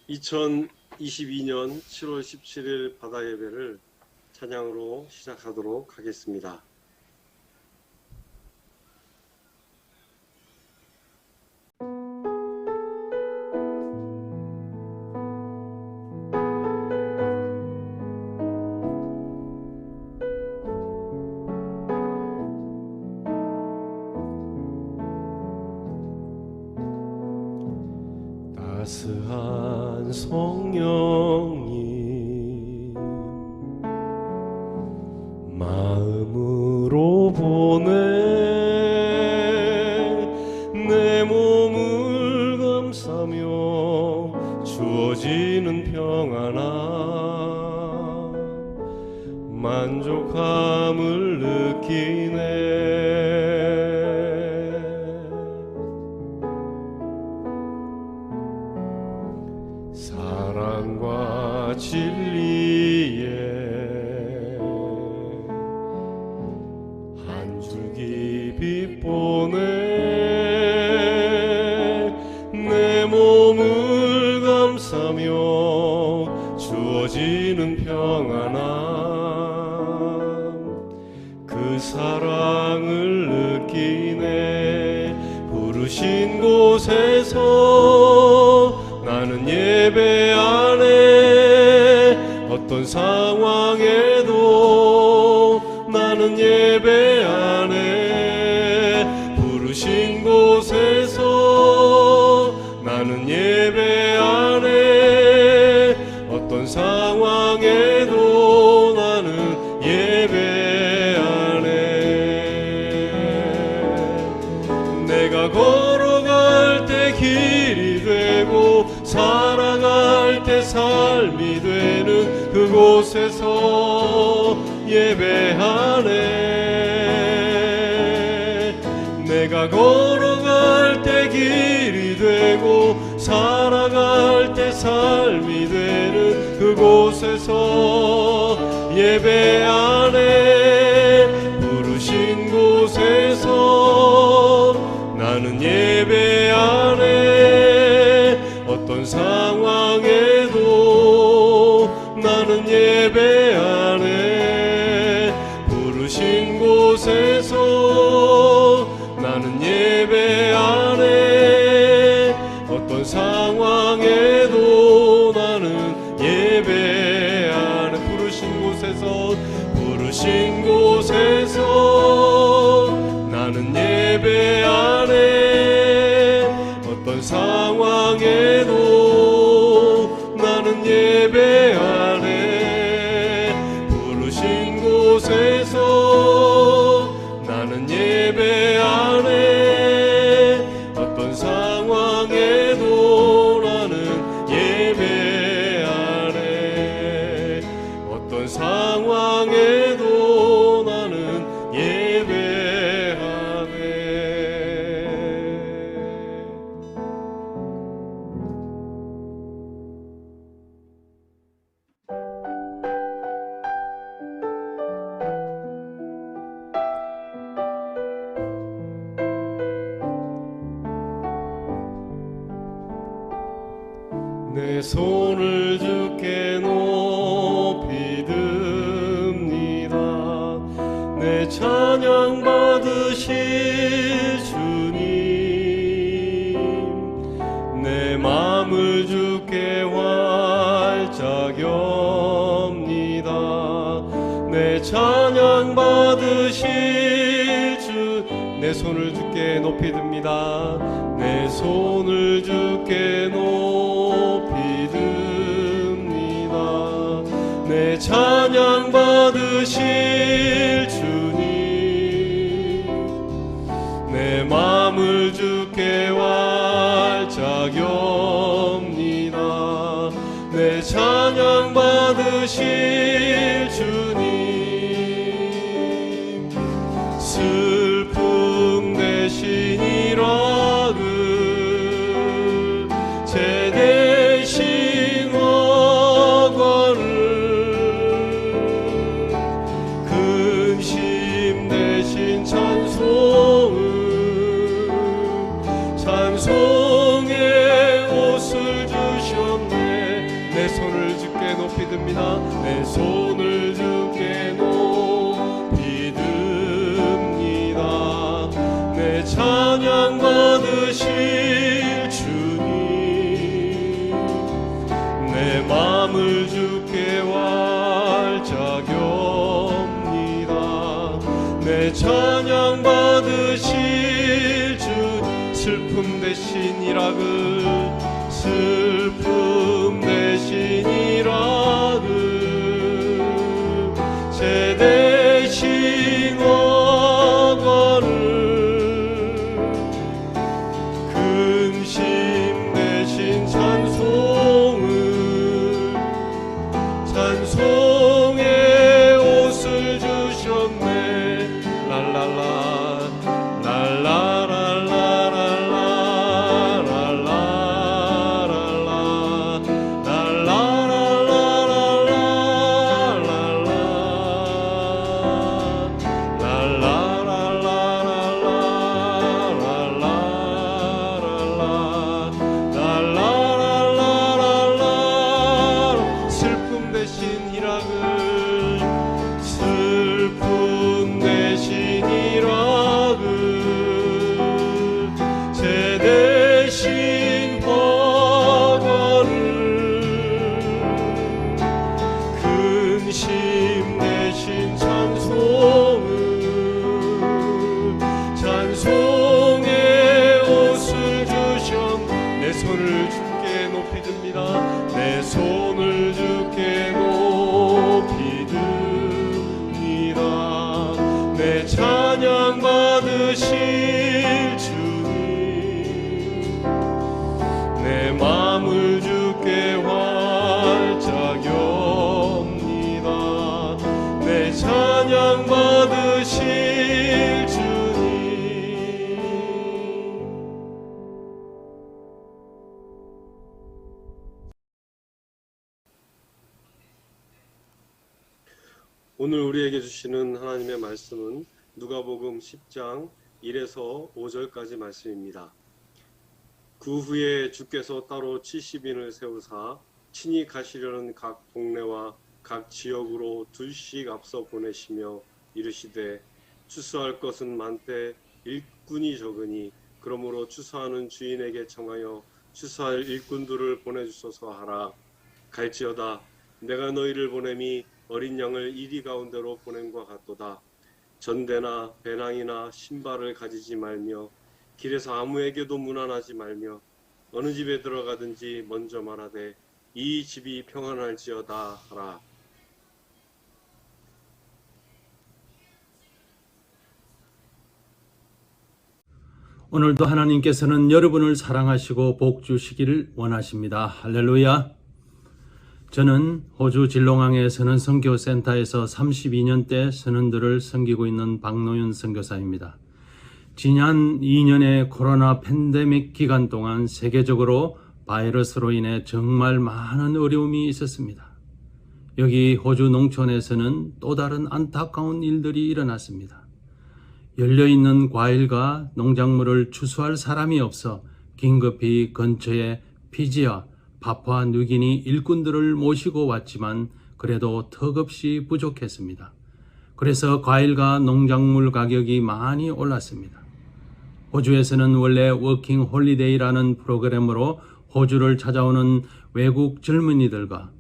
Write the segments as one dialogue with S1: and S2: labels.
S1: 2022년 7월 17일 바다 예배를 찬양으로 시작하도록 하겠습니다. 따스한 성령님 마음으로 보내 내 몸을 감싸며 주어지는 평안함 만족함을 느끼네. 사랑과 진리에 한 줄기 빛 보내 내 몸을 감싸며 주어지는 평안함 그 사랑을 느끼네. 부르신 곳에서 나는 예배하네. 어떤 상황에도 나는 예배하네. 부르신 곳에서 나는 예배하네. 어떤 상황에도 나는 예배하네. 내가 걸어갈 때 길이 되고 살아갈 때 삶이 되는 그곳에서 예배하네. 내가 걸어갈 때 길이 되고 살아갈 때 삶이 되는 그곳에서 예배하네. 부르신 곳에서 나는 예배하네. 어떤 상황에도 나는 예배하네. 부르신 곳에서 나는 예배하네. 어떤 상황에도 나는 예배하네. 부르신 곳에서 나는 예배하네. 어떤 상황에도 나는 예배하네. 부르신 곳에서 나는 예배하네. 어떤 상황에도 나는 예배하네. 어떤 상황에도 나는 예배하네. 내 손을 주께 높이 듭니다. 내 찬양 받으실 주님. 내 마음을 주께 활짝 엽니다. 내 찬양 받으실 주. 내 손을 주께 높이 듭니다. 내 손을 주께 높이 듭니다. 내 찬양 받으실 주님. 내 마음을 주께 활짝 엽니다. 내 찬양 받으실 주님. 슬픔 대신 일화를 제 대신 화관을 근심 대신 찬송을 찬송의 옷을 주셨네. 내 찬양 받으실 주 슬픔 대신 이락을 슬픔 대신 이락을 제 대신 원관을 근심 대신 찬송을 찬송의 옷을 주셨네 랄랄라 슬픔 대신 희락을 슬픔 대신 희락을 제 대신 화관을 근심 대신 찬송을 찬송의 옷을 주셨 내 손을 주께 높이 듭니다 내 손을 주께 높이 듭니다 내 찬양 받으실 주님 내 마음을 주께 활짝 엽니다 내 찬양 받으실 주님 오늘 우리에게 주시는 하나님의 말씀은 누가복음 10장 1에서 5절까지 말씀입니다. 그 후에 주께서 따로 70인을 세우사 친히 가시려는 각 동네와 각 지역으로 둘씩 앞서 보내시며 이르시되 추수할 것은 많되 일꾼이 적으니 그러므로 추수하는 주인에게 청하여 추수할 일꾼들을 보내주소서 하라. 갈지어다 내가 너희를 보냄이 어린 양을 이리 가운데로 보냄과 같도다. 전대나 배낭이나 신발을 가지지 말며 길에서 아무에게도 문안하지 말며 어느 집에 들어가든지 먼저 말하되 이 집이 평안할지어다 하라.
S2: 오늘도 하나님께서는 여러분을 사랑하시고 복 주시기를 원하십니다. 할렐루야. 저는 호주 질롱항의 선언 선교센터에서 32년째 선원들을 섬기고 있는 박노윤 선교사입니다. 지난 2년의 코로나 팬데믹 기간 동안 세계적으로 바이러스로 인해 정말 많은 어려움이 있었습니다. 여기 호주 농촌에서는 또 다른 안타까운 일들이 일어났습니다. 열려있는 과일과 농작물을 추수할 사람이 없어 긴급히 근처에 피지와 파푸아 뉴기니 일꾼들을 모시고 왔지만 그래도 턱없이 부족했습니다. 그래서 과일과 농작물 가격이 많이 올랐습니다. 호주에서는 원래 워킹 홀리데이라는 프로그램으로 호주를 찾아오는 외국 젊은이들과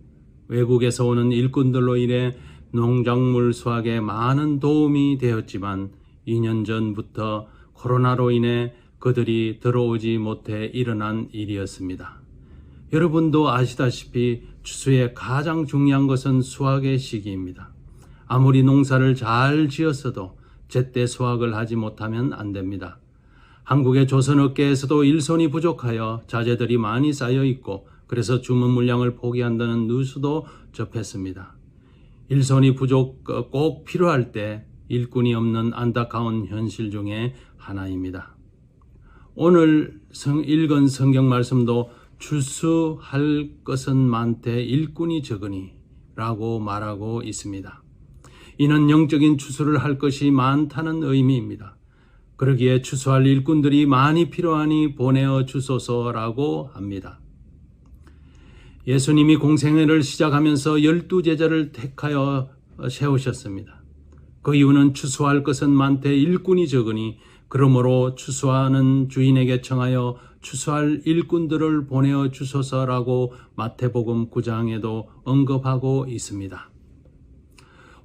S2: 외국에서 오는 일꾼들로 인해 농작물 수확에 많은 도움이 되었지만 2년 전부터 코로나로 인해 그들이 들어오지 못해 일어난 일이었습니다. 여러분도 아시다시피 추수의 가장 중요한 것은 수확의 시기입니다. 아무리 농사를 잘 지었어도 제때 수확을 하지 못하면 안 됩니다. 한국의 조선업계에서도 일손이 부족하여 자재들이 많이 쌓여 있고 그래서 주문 물량을 포기한다는 뉴스도 접했습니다. 일손이 부족 꼭 필요할 때 일꾼이 없는 안타까운 현실 중에 하나입니다. 오늘 읽은 성경 말씀도 추수할 것은 많되 일꾼이 적으니 라고 말하고 있습니다. 이는 영적인 추수를 할 것이 많다는 의미입니다. 그러기에 추수할 일꾼들이 많이 필요하니 보내어 주소서라고 합니다. 예수님이 공생애를 시작하면서 12제자를 택하여 세우셨습니다. 그 이유는 추수할 것은 많되 일꾼이 적으니 그러므로 추수하는 주인에게 청하여 추수할 일꾼들을 보내어 주소서라고 마태복음 9장에도 언급하고 있습니다.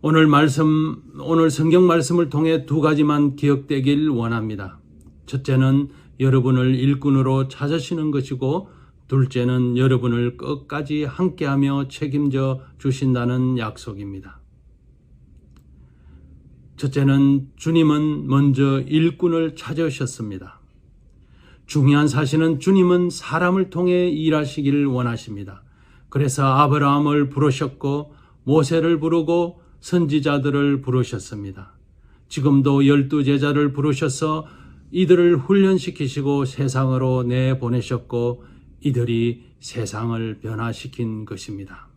S2: 오늘 성경 말씀을 통해 두 가지만 기억되길 원합니다. 첫째는 여러분을 일꾼으로 찾으시는 것이고, 둘째는 여러분을 끝까지 함께하며 책임져 주신다는 약속입니다. 첫째는 주님은 먼저 일꾼을 찾으셨습니다. 중요한 사실은 주님은 사람을 통해 일하시기를 원하십니다. 그래서 아브라함을 부르셨고 모세를 부르고 선지자들을 부르셨습니다. 지금도 12제자를 부르셔서 이들을 훈련시키시고 세상으로 내보내셨고 이들이 세상을 변화시킨 것입니다.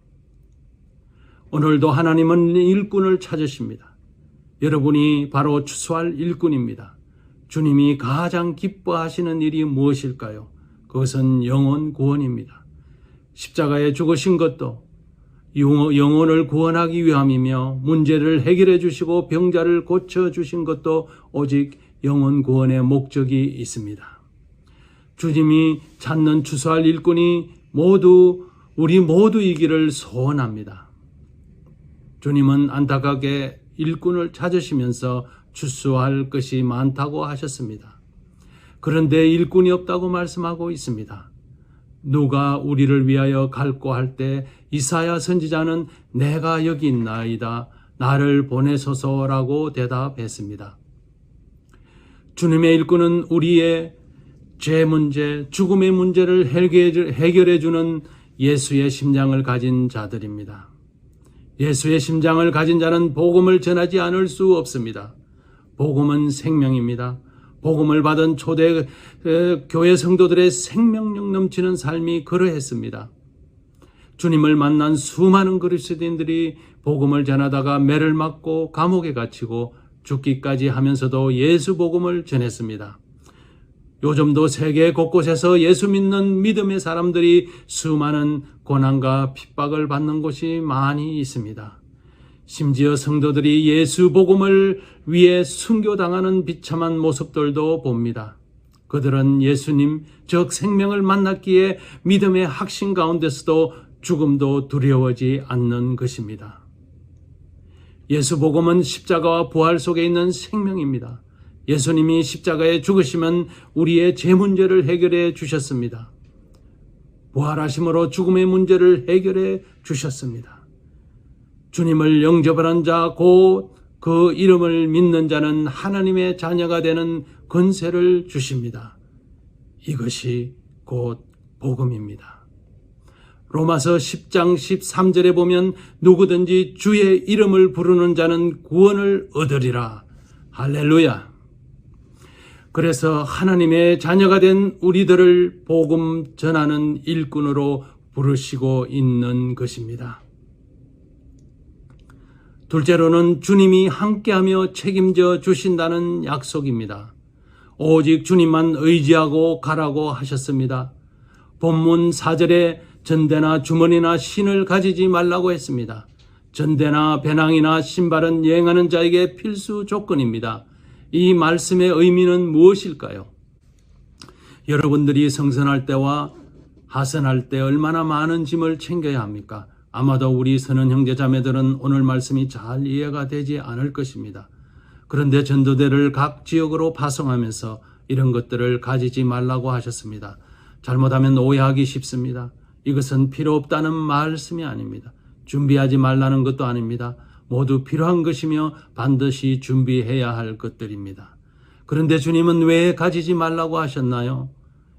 S2: 오늘도 하나님은 일꾼을 찾으십니다. 여러분이 바로 추수할 일꾼입니다. 주님이 가장 기뻐하시는 일이 무엇일까요? 그것은 영혼 구원입니다. 십자가에 죽으신 것도 영혼을 구원하기 위함이며 문제를 해결해 주시고 병자를 고쳐 주신 것도 오직 영혼 구원의 목적이 있습니다. 주님이 찾는 추수할 일꾼이 우리 모두이기를 소원합니다. 주님은 안타깝게 일꾼을 찾으시면서 추수할 것이 많다고 하셨습니다. 그런데 일꾼이 없다고 말씀하고 있습니다. 누가 우리를 위하여 갈고 할 때 이사야 선지자는 내가 여기 있나이다 나를 보내소서라고 대답했습니다. 주님의 일꾼은 우리의 죄 문제, 죽음의 문제를 해결해 주는 예수의 심장을 가진 자들입니다. 예수의 심장을 가진 자는 복음을 전하지 않을 수 없습니다. 복음은 생명입니다. 복음을 받은 초대 교회 성도들의 생명력 넘치는 삶이 그러했습니다. 주님을 만난 수많은 그리스도인들이 복음을 전하다가 매를 맞고 감옥에 갇히고 죽기까지 하면서도 예수 복음을 전했습니다. 요즘도 세계 곳곳에서 예수 믿는 믿음의 사람들이 수많은 고난과 핍박을 받는 곳이 많이 있습니다. 심지어 성도들이 예수 복음을 위해 순교당하는 비참한 모습들도 봅니다. 그들은 예수님, 즉 생명을 만났기에 믿음의 확신 가운데서도 죽음도 두려워하지 않는 것입니다. 예수 복음은 십자가와 부활 속에 있는 생명입니다. 예수님이 십자가에 죽으시면 우리의 죄 문제를 해결해 주셨습니다. 부활하심으로 죽음의 문제를 해결해 주셨습니다. 주님을 영접한 자, 곧 그 이름을 믿는 자는 하나님의 자녀가 되는 권세를 주십니다. 이것이 곧 복음입니다. 로마서 10장 13절에 보면 누구든지 주의 이름을 부르는 자는 구원을 얻으리라. 할렐루야. 그래서 하나님의 자녀가 된 우리들을 복음 전하는 일꾼으로 부르시고 있는 것입니다. 둘째로는 주님이 함께하며 책임져 주신다는 약속입니다. 오직 주님만 의지하고 가라고 하셨습니다. 본문 4절에 전대나 주머니나 신을 가지지 말라고 했습니다. 전대나 배낭이나 신발은 여행하는 자에게 필수 조건입니다. 이 말씀의 의미는 무엇일까요? 여러분들이 성선할 때와 하선할 때 얼마나 많은 짐을 챙겨야 합니까? 아마도 우리 선은 형제 자매들은 오늘 말씀이 잘 이해가 되지 않을 것입니다. 그런데 전도대를 각 지역으로 파송하면서 이런 것들을 가지지 말라고 하셨습니다. 잘못하면 오해하기 쉽습니다. 이것은 필요 없다는 말씀이 아닙니다. 준비하지 말라는 것도 아닙니다. 모두 필요한 것이며 반드시 준비해야 할 것들입니다. 그런데 주님은 왜 가지지 말라고 하셨나요?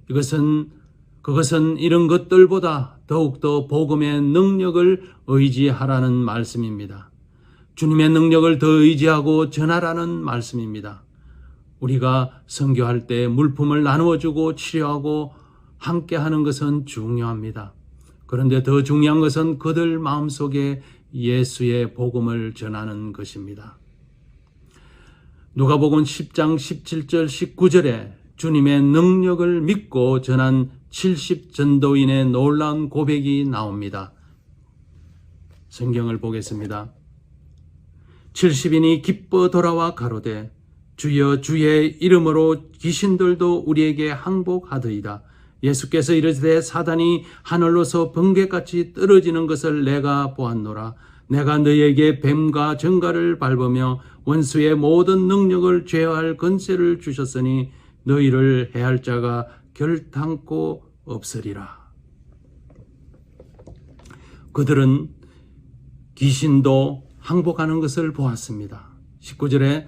S2: 그것은 이런 것들보다 더욱더 복음의 능력을 의지하라는 말씀입니다. 주님의 능력을 더 의지하고 전하라는 말씀입니다. 우리가 선교할 때 물품을 나누어주고 치료하고 함께하는 것은 중요합니다. 그런데 더 중요한 것은 그들 마음속에 예수의 복음을 전하는 것입니다. 누가복음 10장 17절 19절에 주님의 능력을 믿고 전한 70전도인의 놀라운 고백이 나옵니다. 성경을 보겠습니다. 70인이 기뻐 돌아와 가로되 주여 주의 이름으로 귀신들도 우리에게 항복하더이다. 예수께서 이르시되 사단이 하늘로서 번개같이 떨어지는 것을 내가 보았노라. 내가 너희에게 뱀과 정갈을 밟으며 원수의 모든 능력을 제어할 권세를 주셨으니 너희를 해할 자가 결탄코 없으리라. 그들은 귀신도 항복하는 것을 보았습니다. 19절에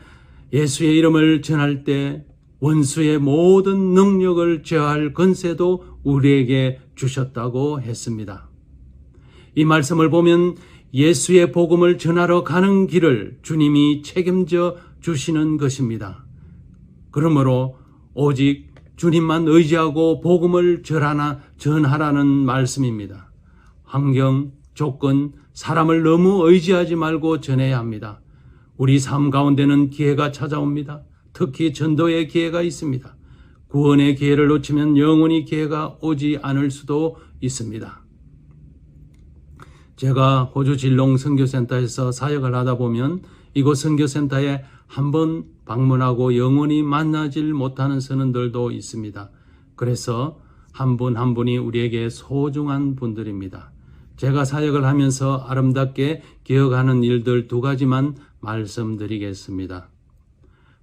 S2: 예수의 이름을 전할 때 원수의 모든 능력을 제어할 권세도 우리에게 주셨다고 했습니다. 이 말씀을 보면 예수의 복음을 전하러 가는 길을 주님이 책임져 주시는 것입니다. 그러므로 오직 주님만 의지하고 복음을 전하라는 말씀입니다. 환경, 조건, 사람을 너무 의지하지 말고 전해야 합니다. 우리 삶 가운데는 기회가 찾아옵니다. 특히 전도의 기회가 있습니다. 구원의 기회를 놓치면 영원히 기회가 오지 않을 수도 있습니다. 제가 호주 질롱 선교센터에서 사역을 하다 보면 이곳 선교센터에 한번 방문하고 영원히 만나질 못하는 선원들도 있습니다. 그래서 한 분 한 분이 우리에게 소중한 분들입니다. 제가 사역을 하면서 아름답게 기억하는 일들 2가지만 말씀드리겠습니다.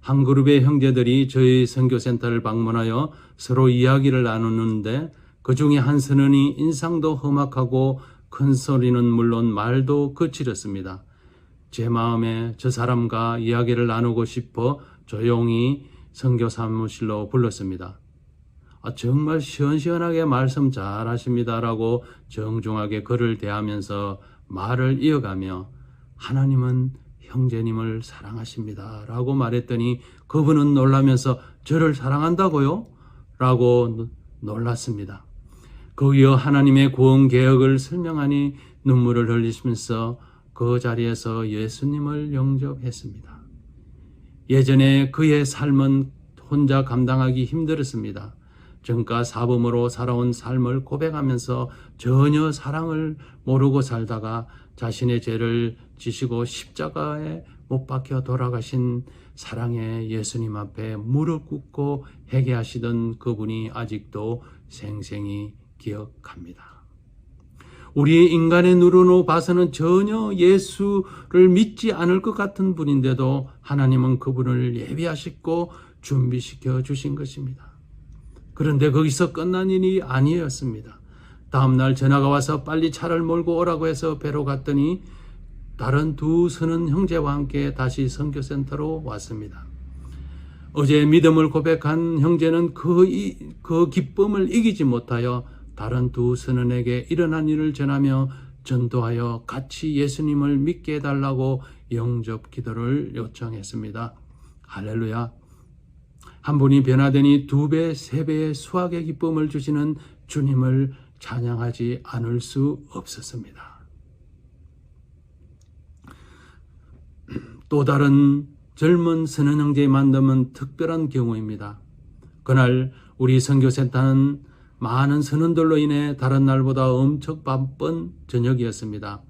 S2: 한 그룹의 형제들이 저희 선교센터를 방문하여 서로 이야기를 나누는데 그 중에 한 선원이 인상도 험악하고 큰 소리는 물론 말도 거칠었습니다. 제 마음에 저 사람과 이야기를 나누고 싶어 조용히 선교 사무실로 불렀습니다. 정말 시원시원하게 말씀 잘하십니다라고 정중하게 그를 대하면서 말을 이어가며 하나님은 형제님을 사랑하십니다라고 말했더니 그분은 놀라면서 저를 사랑한다고요? 라고 놀랐습니다. 그 이어 하나님의 구원 계획을 설명하니 눈물을 흘리시면서 그 자리에서 예수님을 영접했습니다. 예전에 그의 삶은 혼자 감당하기 힘들었습니다. 정가 사범으로 살아온 삶을 고백하면서 전혀 사랑을 모르고 살다가 자신의 죄를 지시고 십자가에 못 박혀 돌아가신 사랑의 예수님 앞에 무릎 꿇고 회개하시던 그분이 아직도 생생히 기억합니다. 우리 인간의 눈으로 봐서는 전혀 예수를 믿지 않을 것 같은 분인데도 하나님은 그분을 예비하시고 준비시켜 주신 것입니다. 그런데 거기서 끝난 일이 아니었습니다. 다음날 전화가 와서 빨리 차를 몰고 오라고 해서 배로 갔더니 다른 2 선원 형제와 함께 다시 선교센터로 왔습니다. 어제 믿음을 고백한 형제는 그 기쁨을 이기지 못하여 다른 2 선원에게 일어난 일을 전하며 전도하여 같이 예수님을 믿게 해달라고 영접 기도를 요청했습니다. 할렐루야. 한 분이 변화되니 2배, 3배의 수확의 기쁨을 주시는 주님을 찬양하지 않을 수 없었습니다. 또 다른 젊은 선원 형제의 만남은 특별한 경우입니다. 그날 우리 선교센터는 많은 선원들로 인해 다른 날보다 엄청 바쁜 저녁이었습니다.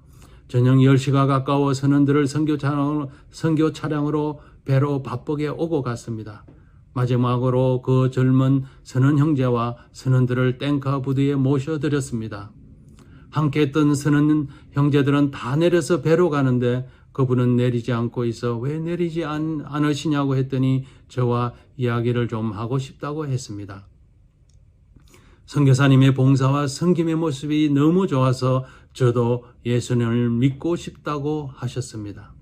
S2: 저녁 10시가 가까워 선원들을 선교 차량으로 배로 바쁘게 오고 갔습니다. 마지막으로 그 젊은 선원 형제와 선원들을 탱커 부두에 모셔드렸습니다. 함께 했던 선원 형제들은 다 내려서 배로 가는데 그분은 내리지 않고 있어 왜 내리지 않으시냐고 했더니 저와 이야기를 좀 하고 싶다고 했습니다. 선교사님의 봉사와 섬김의 모습이 너무 좋아서 저도 예수님을 믿고 싶다고 하셨습니다.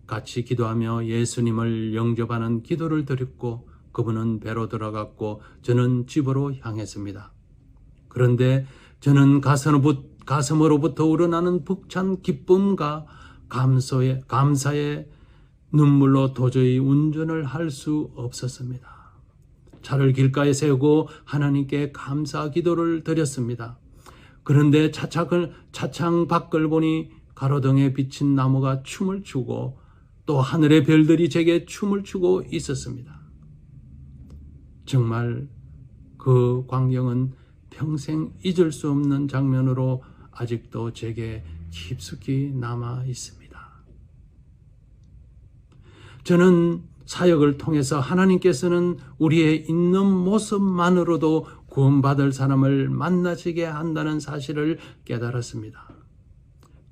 S2: 같이 기도하며 예수님을 영접하는 기도를 드렸고 그분은 배로 들어갔고 저는 집으로 향했습니다. 그런데 저는 가슴으로부터 우러나는 벅찬 기쁨과 감사의 눈물로 도저히 운전을 할 수 없었습니다. 차를 길가에 세우고 하나님께 감사 기도를 드렸습니다. 그런데 차창 밖을 보니 가로등에 비친 나무가 춤을 추고 또 하늘의 별들이 제게 춤을 추고 있었습니다. 정말 그 광경은 평생 잊을 수 없는 장면으로 아직도 제게 깊숙이 남아 있습니다. 저는 사역을 통해서 하나님께서는 우리의 있는 모습만으로도 구원받을 사람을 만나시게 한다는 사실을 깨달았습니다.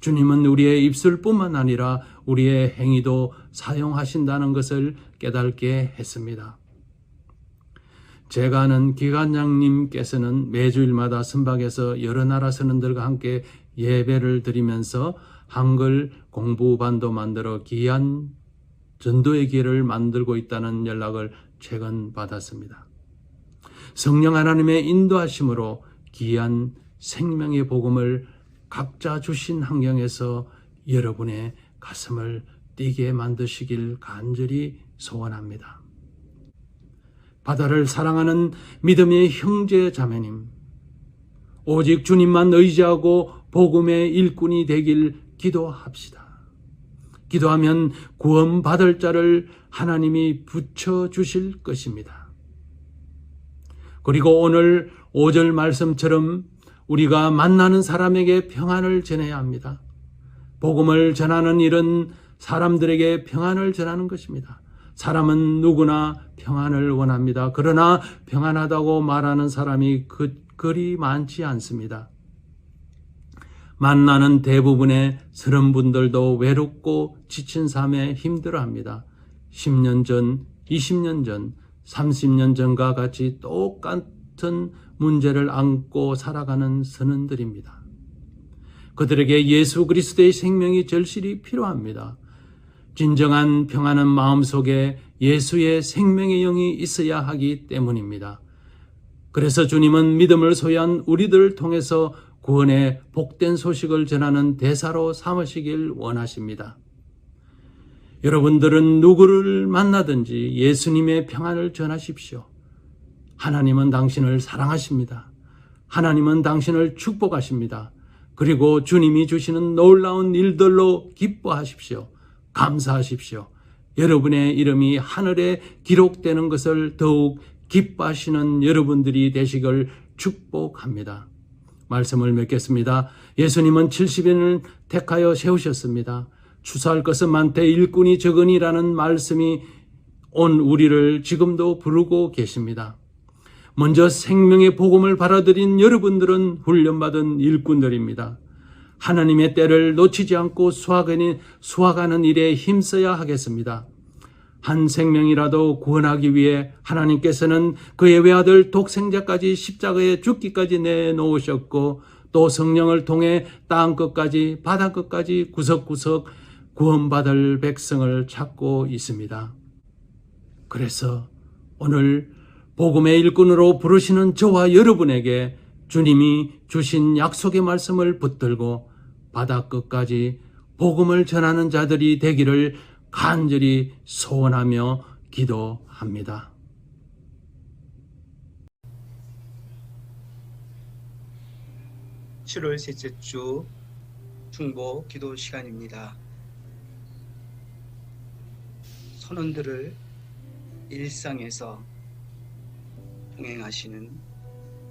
S2: 주님은 우리의 입술뿐만 아니라 우리의 행위도 사용하신다는 것을 깨닫게 했습니다. 제가 아는 기관장님께서는 매주일마다 선박에서 여러 나라 선원들과 함께 예배를 드리면서 한글 공부반도 만들어 귀한 전도의 기회를 만들고 있다는 연락을 최근 받았습니다. 성령 하나님의 인도하심으로 귀한 생명의 복음을 각자 주신 환경에서 여러분의 가슴을 뛰게 만드시길 간절히 소원합니다. 바다를 사랑하는 믿음의 형제 자매님, 오직 주님만 의지하고 복음의 일꾼이 되길 기도합시다. 기도하면 구원받을 자를 하나님이 붙여주실 것입니다. 그리고 오늘 5절 말씀처럼 우리가 만나는 사람에게 평안을 전해야 합니다. 복음을 전하는 일은 사람들에게 평안을 전하는 것입니다. 사람은 누구나 평안을 원합니다. 그러나 평안하다고 말하는 사람이 그리 많지 않습니다. 만나는 대부분의 서른 분들도 외롭고 지친 삶에 힘들어합니다. 10년 전, 20년 전, 30년 전과 같이 똑같은 문제를 안고 살아가는 선원들입니다. 그들에게 예수 그리스도의 생명이 절실히 필요합니다. 진정한 평안은 마음속에 예수의 생명의 영이 있어야 하기 때문입니다. 그래서 주님은 믿음을 소유한 우리들을 통해서 구원의 복된 소식을 전하는 대사로 삼으시길 원하십니다. 여러분들은 누구를 만나든지 예수님의 평안을 전하십시오. 하나님은 당신을 사랑하십니다. 하나님은 당신을 축복하십니다. 그리고 주님이 주시는 놀라운 일들로 기뻐하십시오. 감사하십시오. 여러분의 이름이 하늘에 기록되는 것을 더욱 기뻐하시는 여러분들이 되시길 축복합니다. 말씀을 맺겠습니다. 예수님은 70인을 택하여 세우셨습니다. 추수할 것은 많되 일꾼이 적으니라는 말씀이 온 우리를 지금도 부르고 계십니다. 먼저 생명의 복음을 받아들인 여러분들은 훈련받은 일꾼들입니다. 하나님의 때를 놓치지 않고 수확하는 일에 힘써야 하겠습니다. 한 생명이라도 구원하기 위해 하나님께서는 그의 외아들 독생자까지 십자가에 죽기까지 내놓으셨고 또 성령을 통해 땅 끝까지 바다 끝까지 구석구석 구원받을 백성을 찾고 있습니다. 그래서 오늘 복음의 일꾼으로 부르시는 저와 여러분에게 주님이 주신 약속의 말씀을 붙들고 바다 끝까지 복음을 전하는 자들이 되기를 간절히 소원하며 기도합니다.
S3: (7월) 셋째 주 중보 기도 시간입니다. 선원들을 일상에서 동행하시는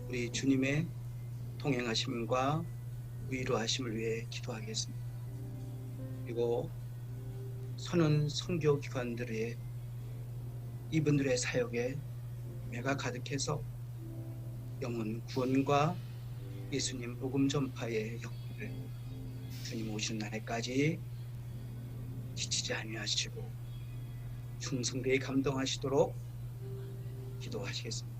S3: 우리 주님의 동행하심과 위로하심을 위해 기도하겠습니다. 그리고 선원 선교 기관들의 이분들의 사역에 매가 가득해서 영혼 구원과 예수님 복음 전파의 역할을 주님 오시는 날까지 지치지 아니하시고 충성되게 감동하시도록 기도하시겠습니다.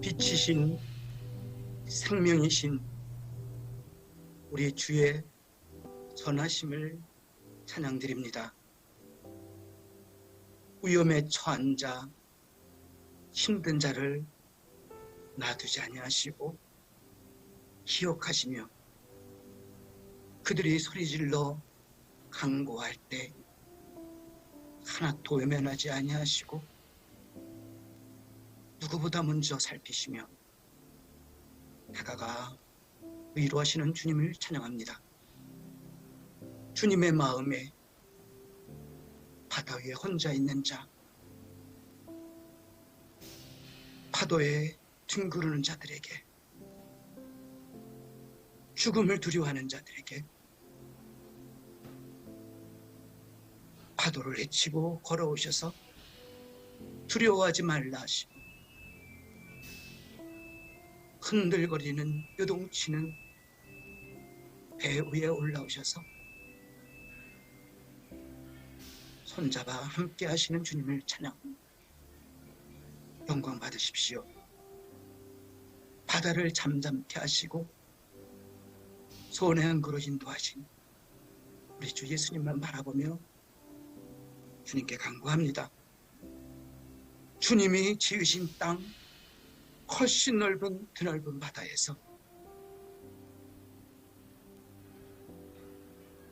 S3: 빛이신 생명이신 우리 주의 선하심을 찬양드립니다. 위험에 처한 자, 힘든 자를 놔두지 아니하시고 기억하시며 그들이 소리질러 강구할 때 하나도 외면하지 아니하시고 누구보다 먼저 살피시며 다가가 위로하시는 주님을 찬양합니다. 주님의 마음에 바다 위에 혼자 있는 자, 파도에 뒹구르는 자들에게, 죽음을 두려워하는 자들에게 파도를 헤치고 걸어오셔서 두려워하지 말라 하시고 흔들거리는 요동치는 배 위에 올라오셔서 손잡아 함께 하시는 주님을 찬양합니다. 영광 받으십시오. 바다를 잠잠케 하시고 손의 안그로 인도하신 우리 주 예수님만 바라보며 주님께 간구합니다. 주님이 지으신 땅 훨씬 넓은 드넓은 바다에서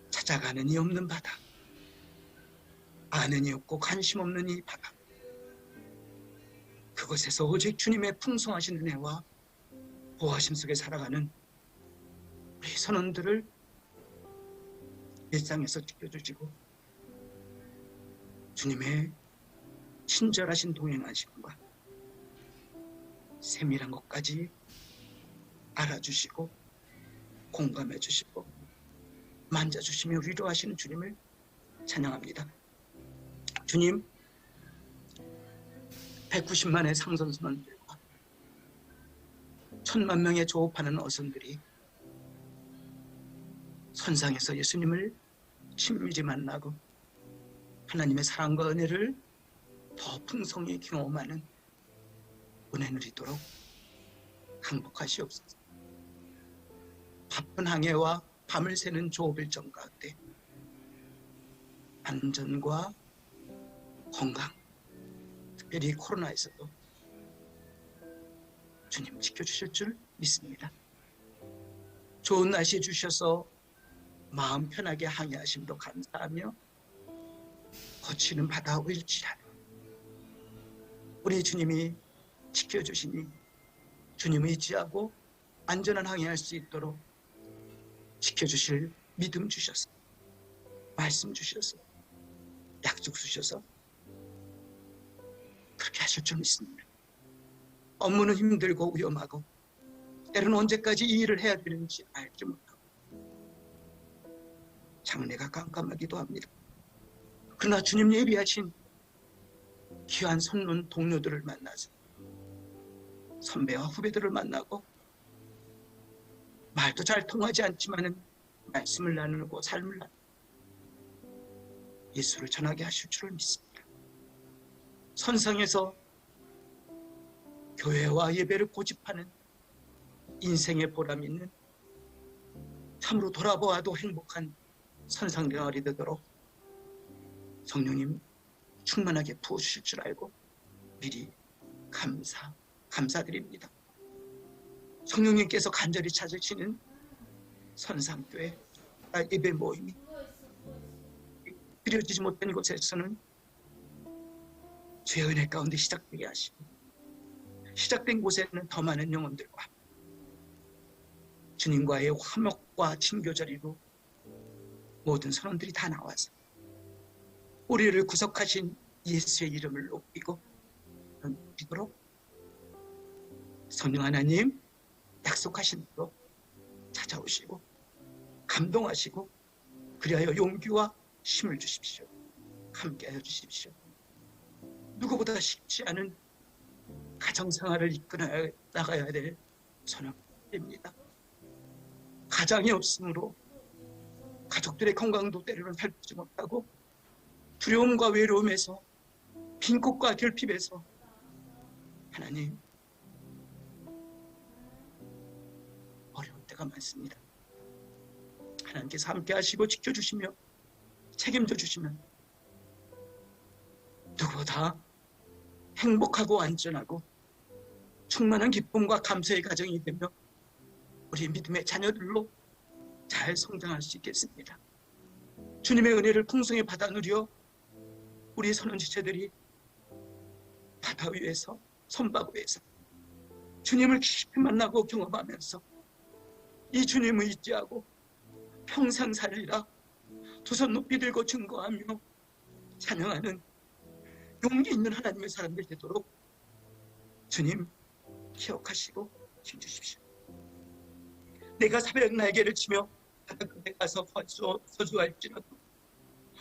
S3: 찾아가는 이 없는 바다, 아는 이 없고 관심 없는 이 바다, 그곳에서 오직 주님의 풍성하신 은혜와 보호하심 속에 살아가는 우리 선원들을 일상에서 지켜주시고 주님의 친절하신 동행하심과 세밀한 것까지 알아주시고 공감해 주시고 만져주시며 위로하시는 주님을 찬양합니다. 주님, 190만의 상선선원들과 1000만 명의 조업하는 어선들이 선상에서 예수님을 친밀히 만나고 하나님의 사랑과 은혜를 더 풍성히 경험하는 은혜 누리도록 항복하시옵소서. 바쁜 항해와 밤을 새는 조업 일정 가운데 안전과 건강, 특별히 코로나에서도 주님 지켜주실 줄 믿습니다. 좋은 날씨 주셔서 마음 편하게 항해하심도 감사하며 거치는 바다 일지라도 우리 주님이 지켜주시니 주님을 의지하고 안전한 항해할 수 있도록 지켜주실 믿음 주셔서 말씀 주셔서 약속 주셔서 그렇게 하실 줄 믿습니다. 업무는 힘들고 위험하고 때로는 언제까지 이 일을 해야 되는지 알지 못하고 장래가 깜깜하기도 합니다. 그러나 주님 예비하신 귀한 선문 동료들을 만나서 선배와 후배들을 만나고 말도 잘 통하지 않지만은 말씀을 나누고 삶을 나누고 예수를 전하게 하실 줄을 믿습니다. 선상에서 교회와 예배를 고집하는 인생의 보람 있는 참으로 돌아보아도 행복한 선상생활이 되도록 성령님 충만하게 부어주실 줄 알고 미리 감사드립니다. 성령님께서 간절히 찾으시는 선상교회 예배 모임이 이루어지지 못한 곳에서는 죄의 은혜 가운데 시작되게 하시고 시작된 곳에는 더 많은 영혼들과 주님과의 화목과 친교절이로 모든 선원들이 다 나와서 우리를 구속하신 예수의 이름을 높이고 높이도록 성령 하나님 약속하신 대로 찾아오시고 감동하시고 그리하여 용기와 힘을 주십시오. 함께하여 주십시오. 누구보다 쉽지 않은 가정생활을 이끌어 나가야 될 선언입니다. 가장이 없으므로 가족들의 건강도 때로는 살피지 못하고 두려움과 외로움에서 빈곤과 결핍에서 하나님 때가 많습니다. 하나님께서 함께 하시고 지켜주시며 책임져 주시면 누구보다 행복하고 안전하고 충만한 기쁨과 감사의 가정이 되며 우리 믿음의 자녀들로 잘 성장할 수 있겠습니다. 주님의 은혜를 풍성히 받아 누려 우리 선원지체들이 바다 위에서 선박 위에서 주님을 깊이 만나고 경험하면서 이 주님을 의지하고 평생 살리라 두 손 높이 들고 증거하며 찬양하는 용기 있는 하나님의 사람들 되도록 주님 기억하시고 힘주십시오. 내가 새벽 날개를 치며 바다 끝에 가서 서주할지라도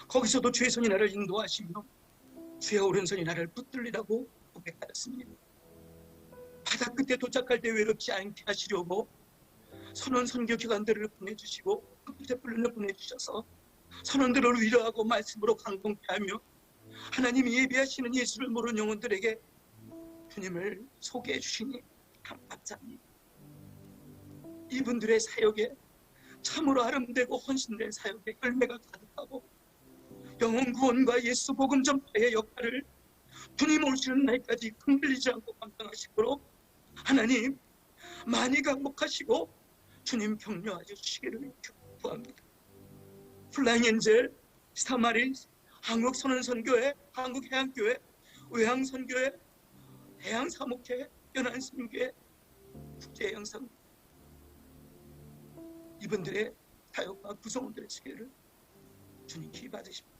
S3: 거기서도 주의 손이 나를 인도하시며 주의 오른손이 나를 붙들리라고 고백하였습니다. 바다 끝에 도착할 때 외롭지 않게 하시려고 선원 선교 기관들을 보내주시고 제풀린을 보내주셔서 선원들을 위로하고 말씀으로 강동케 하며 하나님이 예비하시는 예수를 모르는 영혼들에게 주님을 소개해 주시니 참 감사합니다. 이분들의 사역에 참으로 아름되고 헌신된 사역에 열매가 가득하고 영혼 구원과 예수 복음 전파의 역할을 주님 오시는 날까지 흔들리지 않고 감당하시도록 하나님 많이 강복하시고 주님 격려하여 주시기를 구합니다. 플라잉 엔젤, 스타마리스, 한국 선언선교회, 한국해양교회, 외항선교회, 대양사목회, 연안선교회, 국제영상 이분들의 사역과 구성원들의 수혜를 주님 기히 받으십니다.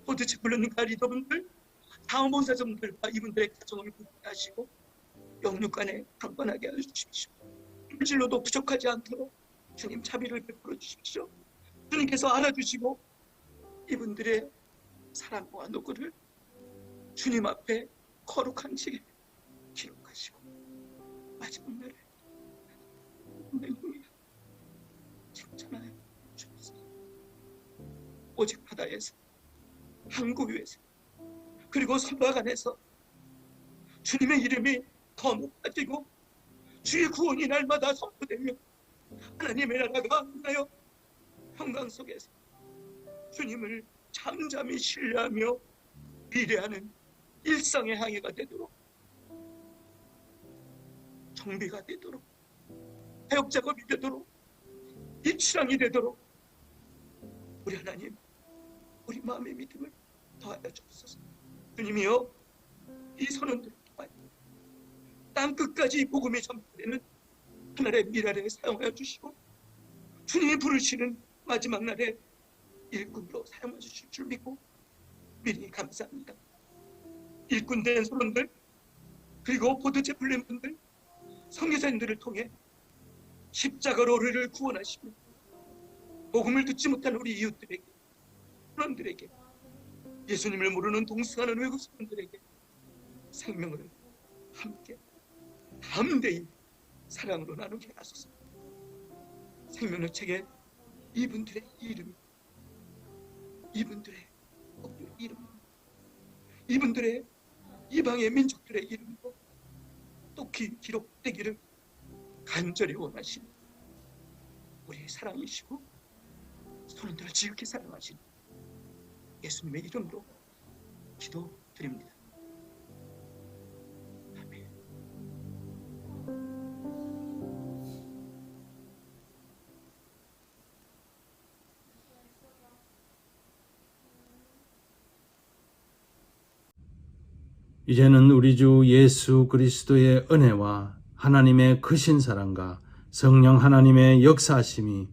S3: 호드치 블루님과 리더분들, 사원봉사자분들과 이분들의 가정을 구원하시고 영육간에 강건하게 하여 주십시오. 물질로도 부족하지 않도록 주님 자비를 베풀어 주십시오. 주님께서 알아주시고 이분들의 사랑과 노고를 주님 앞에 거룩한 지에 기록하시고 마지막 날에 할렐루야 칭찬하여 주옵소서. 오직 바다에서 항구 위에서 그리고 선박 안에서 주님의 이름이 더 높아지고 주의 구원이 날마다 선포되며 하나님의 나라가 하여 평강 속에서 주님을 잠잠히 신뢰하며 미래하는 일상의 항해가 되도록 정비가 되도록 사역 작업이 되도록 입시랑이 되도록 우리 하나님 우리 마음의 믿음을 더하여 주옵소서. 주님이여 이 선언들을 통하여 땅 끝까지 복음이 전파되는 하늘의 미랄에 사용하여 주시고 주님이 부르시는 마지막 날에 일꾼으로 사용해 주실 줄 믿고 미리 감사합니다. 일꾼된 선원들 그리고 보드제 풀린 분들 선교사님들을 통해 십자가로 우리를 구원하시며 복음을 듣지 못한 우리 이웃들에게 선원들에게 예수님을 모르는 동승하는 외국 선원들에게 생명을 함께 담대히 사랑으로 나누게 하소서. 생명의 책에 이분들의 이름, 이분들의 국들의 이름, 이분들의 이방의 민족들의 이름도 똑히 기록되기를 간절히 원하시는 우리의 사랑이시고 선원들을 지극히 사랑하시는 예수님의 이름으로 기도드립니다. 아멘.
S2: 이제는 우리 주 예수 그리스도의 은혜와 하나님의 크신 사랑과 성령 하나님의 역사하심이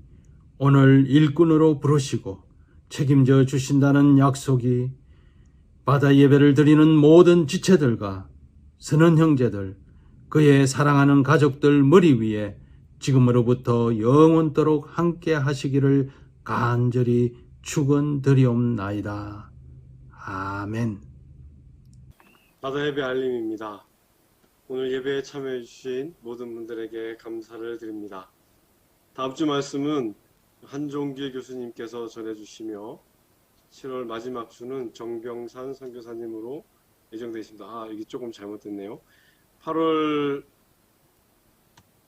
S2: 오늘 일꾼으로 부르시고 책임져 주신다는 약속이 바다 예배를 드리는 모든 지체들과 선원 형제들, 그의 사랑하는 가족들 머리 위에 지금으로부터 영원토록 함께 하시기를 간절히 축원드리옵나이다. 아멘.
S1: 바다 예배 알림입니다. 오늘 예배에 참여해 주신 모든 분들에게 감사를 드립니다. 다음 주 말씀은 한종길 교수님께서 전해주시며 7월 마지막 주는 정병산 선교사님으로 예정되어 있습니다. 이게 조금 잘못됐네요. 8월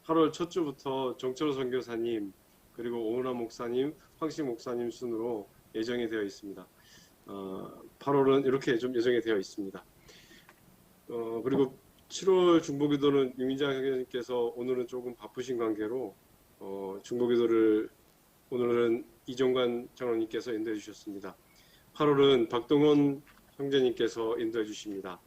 S1: 8월 첫 주부터 정철호 선교사님 그리고 오은하 목사님, 황식 목사님 순으로 예정이 되어 있습니다. 8월은 이렇게 좀 예정이 되어 있습니다. 그리고 7월 중보기도는 유민장 회장님께서 오늘은 조금 바쁘신 관계로 중보기도를 오늘은 이종관 장로님께서 인도해 주셨습니다. 8월은 박동원 형제님께서 인도해 주십니다.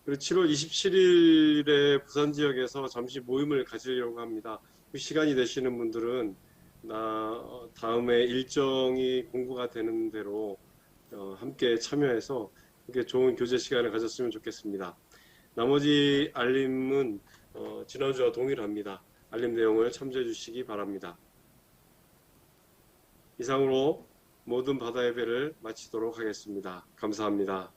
S1: 그리고 7월 27일에 부산 지역에서 잠시 모임을 가지려고 합니다. 그 시간이 되시는 분들은 다음에 일정이 공부가 되는 대로 함께 참여해서 이렇게 좋은 교제 시간을 가졌으면 좋겠습니다. 나머지 알림은 지난주와 동일합니다. 알림 내용을 참조해 주시기 바랍니다. 이상으로 모든 바다 예배를 마치도록 하겠습니다. 감사합니다.